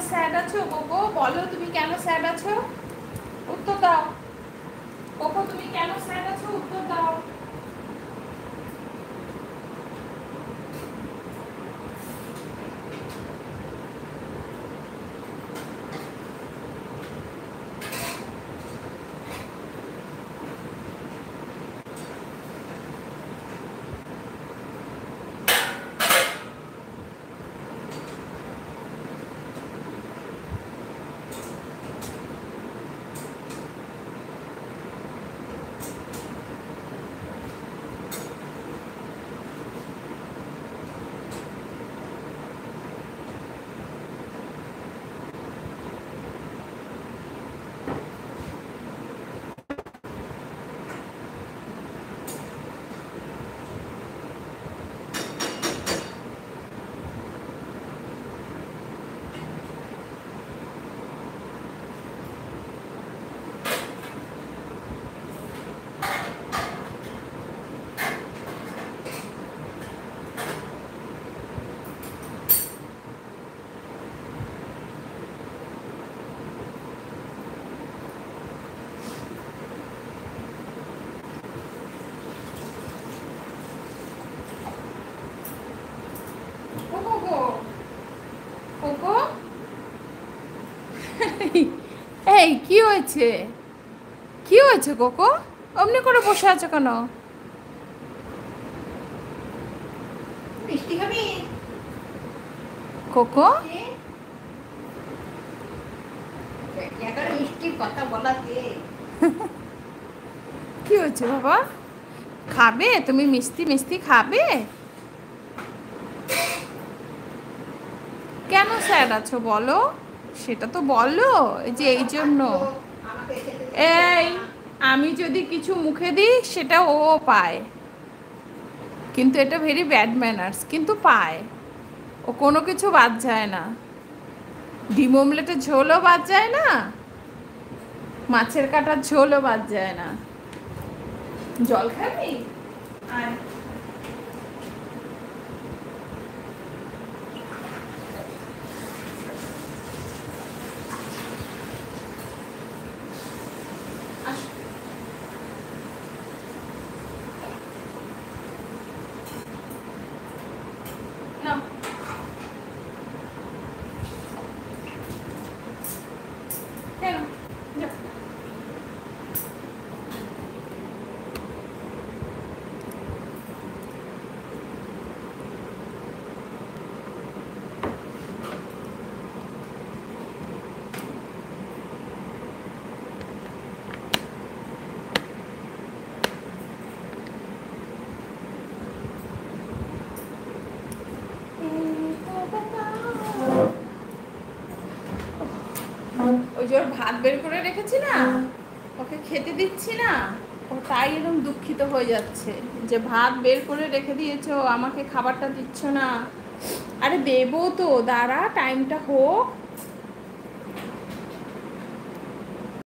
Sad আছো cocoa? বলো তুমি কেন স্যাড আছো, উত্তর দাও। কোকো তুমি কেন স্যাড আছো, উত্তর দাও। কোকো কোকো এই কি হয়েছে, কি হয়েছে কোকো? অমনি করে বসে আছো কেন? মিষ্টি খাবি? কোকো এখন মিষ্টির কথা বলাতে কি হয়েছে বাবা? খাবে তুমি মিষ্টি? মিষ্টি খাবে? কেন স্যাড আছো বলো, সেটা তো বলো। এই যে এই জন্য আমাকে খেতে এই আমি যদি কিছু মুখে দিই সেটা ও পায়, কিন্তু এটা ভেরি ব্যাড ম্যানার্স, কিন্তু পায়। ও কোনো কিছু বাদ যায় না, ডিম অমলেটের ঝোলও বাদ যায় না, মাছের কাটার ঝোলও বাদ যায় না। জল খাবি? আর নাও। কেন? যাও। ওই যে ওর ভাত বের করে রেখেছি না, ওকে খেতে দিচ্ছি না, ও তাই এরকম দুঃখিত হয়ে যাচ্ছে যে ভাত বের করে রেখে দিয়েছো, আমাকে খাবারটা দিচ্ছ না। আরে দেবো তো, দাঁড়া টাইমটা হোক,